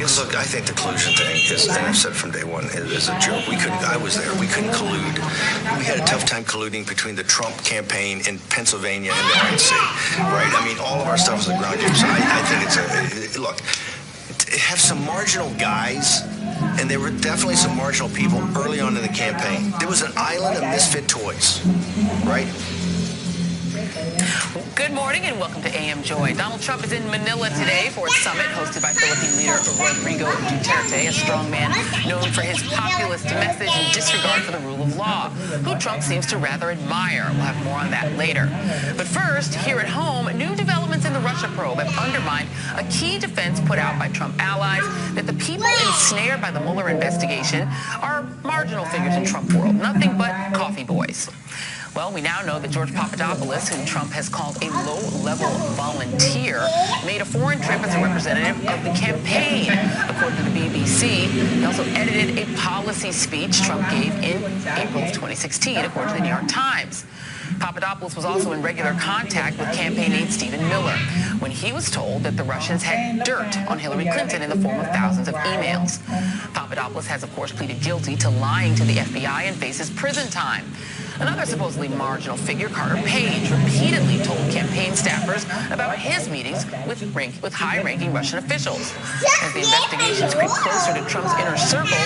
Look, I think the collusion thing is, and I've said from day one, is a joke. I was there. We couldn't collude. We had a tough time colluding between the Trump campaign in Pennsylvania and the RNC, right? I mean, all of our stuff was a ground game. So I think look, have some marginal guys, and there were definitely some marginal people early on in the campaign. There was an island of misfit toys, right? Good morning and welcome to AM Joy. Donald Trump is in Manila today for a summit hosted by Philippine leader Rodrigo Duterte, a strongman known for his populist message and disregard for the rule of law, who Trump seems to rather admire. We'll have more on that later. But first, here at home, new developments in the Russia probe have undermined a key defense put out by Trump allies that the people ensnared by the Mueller investigation are marginal figures in Trump world, nothing but coffee boys. Well, we now know that George Papadopoulos, whom Trump has called a low-level volunteer, made a foreign trip as a representative of the campaign. According to the BBC, he also edited a policy speech Trump gave in April of 2016, according to the New York Times. Papadopoulos was also in regular contact with campaign aide Stephen Miller when he was told that the Russians had dirt on Hillary Clinton in the form of thousands of emails. Papadopoulos has, of course, pleaded guilty to lying to the FBI and faces prison time. Another supposedly marginal figure, Carter Page, repeatedly told campaign staffers about his meetings with high-ranking Russian officials. As the investigations creep closer to Trump's inner circle,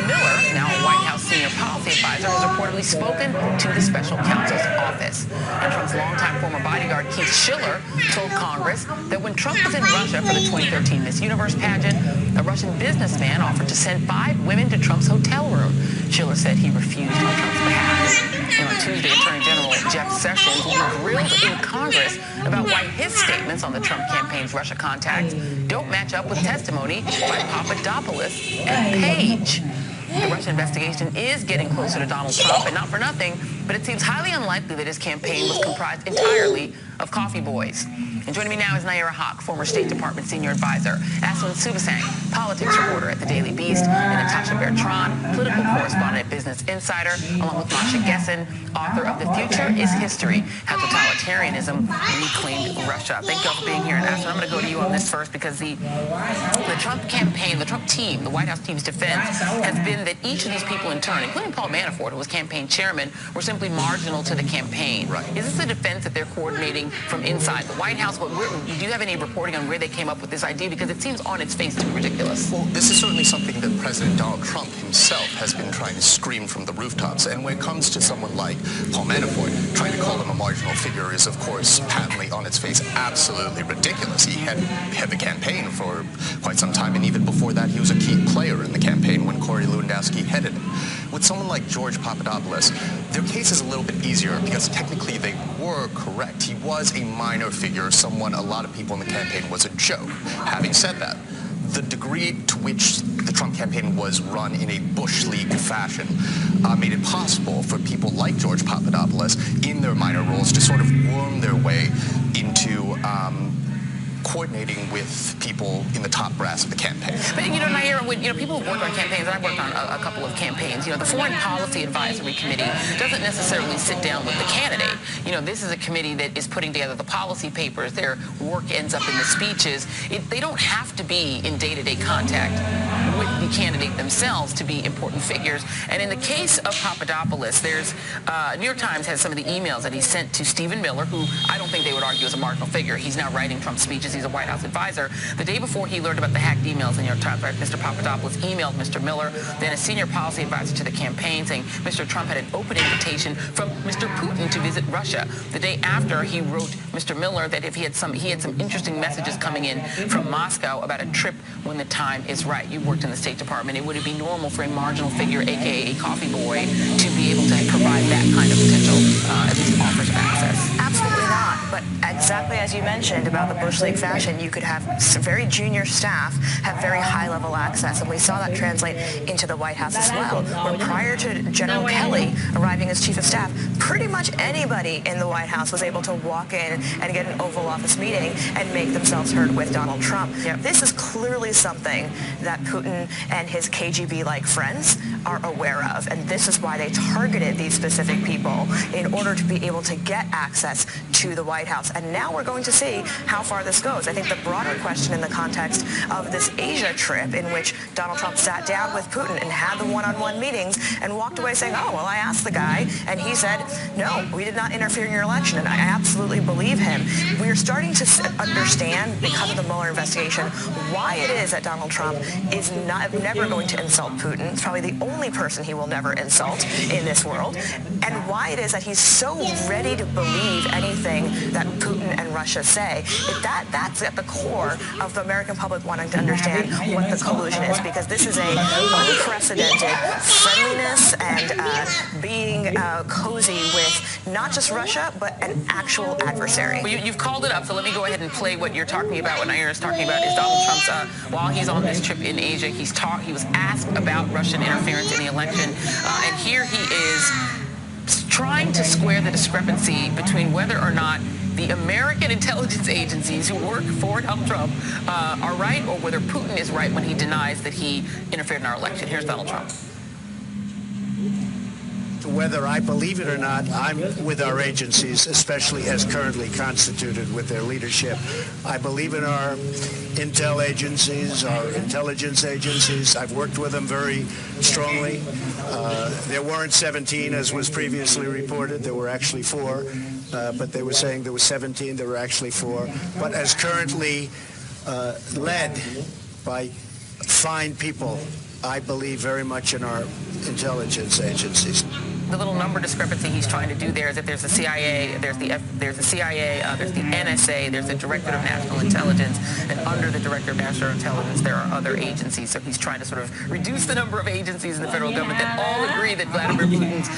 Miller, now a White House senior policy advisor, has reportedly spoken to the special counsel's office. And Trump's longtime former bodyguard, Keith Schiller, told Congress that when Trump was in Russia for the 2013 Miss Universe pageant, a Russian businessman offered to send 5 women to Trump's hotel room. Schiller said he refused on Trump's behalf. And on Tuesday, Attorney General Jeff Sessions will be grilled in Congress about why his statements on the Trump campaign's Russia contacts don't match up with testimony by Papadopoulos and Page. The Russia investigation is getting closer to Donald Trump, and not for nothing, but it seems highly unlikely that his campaign was comprised entirely of coffee boys. And joining me now is Nayyera Haq, former State Department senior advisor, Aswin Subasang, politics reporter at the Daily Beast, and Natasha Bertrand, political correspondent at Business Insider, along with Masha Gessen, author of The Future is History, How Totalitarianism Reclaimed Russia. Thank you all for being here. And Aswin, I'm going to go to you on this first because the Trump campaign, the Trump team, the White House team's defense has been that each of these people in turn, including Paul Manafort, who was campaign chairman, were simply marginal to the campaign. Right. Is this a defense that they're coordinating from inside the White House? Do you have any reporting on where they came up with this idea? Because it seems on its face to be ridiculous. Well, this is certainly something that President Donald Trump himself has been trying to scream from the rooftops. And when it comes to someone like Paul Manafort, trying to call him a marginal figure is, of course, patently on its face absolutely ridiculous. He had the campaign for quite some time, and even before that, he was a key player in the campaign when Corey Lewandowski headed it. With someone like George Papadopoulos, their case is a little bit easier because technically they were correct. He was a minor figure, someone a lot of people in the campaign was a joke. Having said that, the degree to which the Trump campaign was run in a Bush League fashion made it possible for people like George Papadopoulos in their minor roles to sort of worm their way into coordinating with people in the top brass of the campaign. But, Nayyera, when, people have worked on campaigns, and I've worked on a couple of campaigns, the Foreign Policy Advisory Committee doesn't necessarily sit down with the candidate. This is a committee that is putting together the policy papers. Their work ends up in the speeches. They don't have to be in day-to-day contact with the candidate themselves to be important figures. And in the case of Papadopoulos, there's, New York Times has some of the emails that he sent to Stephen Miller, who I don't think they would argue is a marginal figure. He's now writing Trump's speeches. He's a White House advisor. The day before he learned about the hacked emails in the New York Times, Mr. Papadopoulos emailed Mr. Miller, then a senior policy advisor to the campaign, saying Mr. Trump had an open invitation from Mr. Putin to visit Russia. The day after, he wrote Mr. Miller that if he had some interesting messages coming in from Moscow about a trip when the time is right. You worked in the State Department. It would be normal for a marginal figure, aka a coffee boy, to be able to provide that kind of potential, at least offers of access? Absolutely not. But exactly as you mentioned about the Bush League fashion, you could have some very junior staff have very high-level access, and we saw that translate into the White House as well, where prior to General Kelly arriving as chief of staff, pretty much anybody in the White House was able to walk in and get an Oval Office meeting and make themselves heard with Donald Trump. Yep. This is clearly something that Putin and his KGB-like friends are aware of, and this is why they targeted these specific people in order to be able to get access to the White House. And now we're going to see how far this goes. I think the broader question in the context of this Asia trip, in which Donald Trump sat down with Putin and had the one-on-one meetings and walked away saying, oh, well, I asked the guy, and he said, no, we did not interfere in your election, and I absolutely believe him. We're starting to understand, because of the Mueller investigation, why it is that Donald Trump is never going to insult Putin. It's probably the only person he will never insult in this world, and why it is that he's so ready to believe anything that Putin and Russia say. That's at the core of the American public wanting to understand what the collusion is, because this is a unprecedented friendliness and being cozy with not just Russia, but an actual adversary. Well, you've called it up, so let me go ahead and play what you're talking about. What Nair is talking about is Donald Trump's, while he's on this trip in Asia, he was asked about Russian interference in the election, and here he is trying to square the discrepancy between whether or not the American intelligence agencies who work for Donald Trump are right, or whether Putin is right when he denies that he interfered in our election. Here's Donald Trump. Whether I believe it or not, I'm with our agencies, especially as currently constituted with their leadership. I believe in our intel agencies, our intelligence agencies. I've worked with them very strongly. There weren't 17, as was previously reported. There were actually 4, but they were saying there were 17. There were actually 4. But as currently led by fine people, I believe very much in our intelligence agencies. The little number discrepancy he's trying to do there is that there's the CIA, there's the NSA, there's the Director of National Intelligence, and under the Director of National Intelligence there are other agencies. So he's trying to sort of reduce the number of agencies in the federal government that all agree that Vladimir Putin's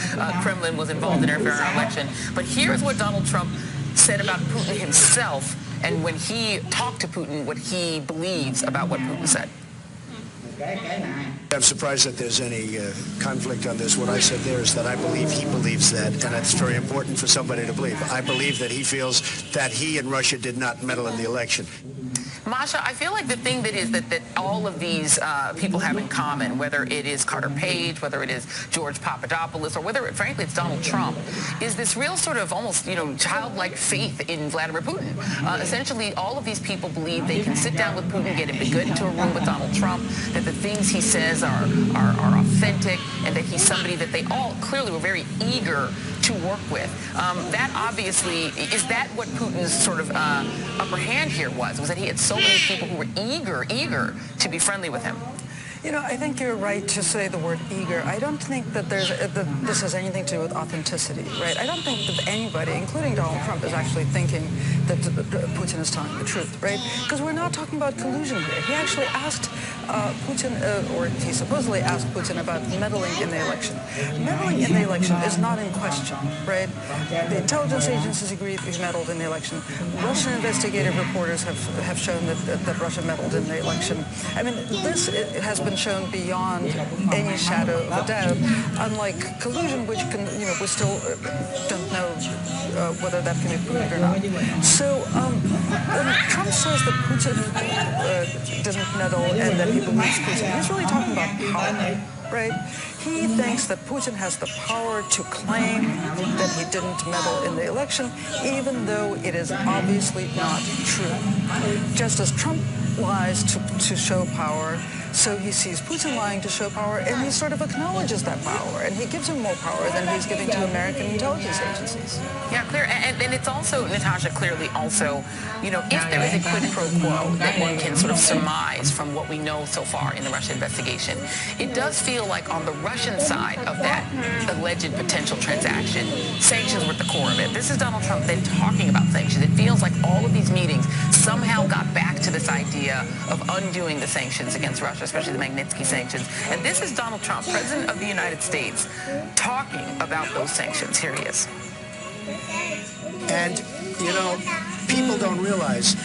Kremlin was involved in interfering in our election. But here's what Donald Trump said about Putin himself, and when he talked to Putin, what he believes about what Putin said. I'm surprised that there's any conflict on this. What I said there is that I believe he believes that, and that's very important for somebody to believe. I believe that he feels that he and Russia did not meddle in the election. Masha, I feel like the thing that all of these people have in common, whether it is Carter Page, whether it is George Papadopoulos, or whether, frankly, it's Donald Trump, is this real sort of almost, childlike faith in Vladimir Putin. Essentially, all of these people believe they can sit down with Putin, get into a room with Donald Trump, that the things he says are authentic, and that he's somebody that they all clearly were very eager to work with. That obviously, is that what Putin's sort of upper hand here was that he had so many people who were eager to be friendly with him? I think you're right to say the word eager. I don't think that this has anything to do with authenticity, right? I don't think that anybody, including Donald Trump, is actually thinking that Putin is telling the truth, right? Because we're not talking about collusion here. He actually asked Putin, or he supposedly asked Putin about meddling in the election. Meddling in the election is not in question, right? The intelligence agencies agree that he meddled in the election. Russian investigative reporters have shown that Russia meddled in the election. I mean, this has been shown beyond any shadow of a doubt, unlike collusion, which can, we still don't know whether that can be proved or not. So when Trump says that Putin didn't meddle and that he believes Putin, he's really talking about power, right? He thinks that Putin has the power to claim that he didn't meddle in the election, even though it is obviously not true. Just as Trump lies to show power, so he sees Putin lying to show power, and he sort of acknowledges that power, and he gives him more power than he's giving to American intelligence agencies. Yeah, clear. And it's also, Natasha, clearly also, if there is a quid pro quo that one can sort of surmise from what we know so far in the Russia investigation, it does feel like on the Russian side of that alleged potential transaction, sanctions were at the core of it. This is Donald Trump then talking about sanctions. It feels like all of these meetings somehow got back to this idea of undoing the sanctions against Russia, especially the Magnitsky sanctions. And this is Donald Trump, President of the United States, talking about those sanctions. Here he is. And, people don't realize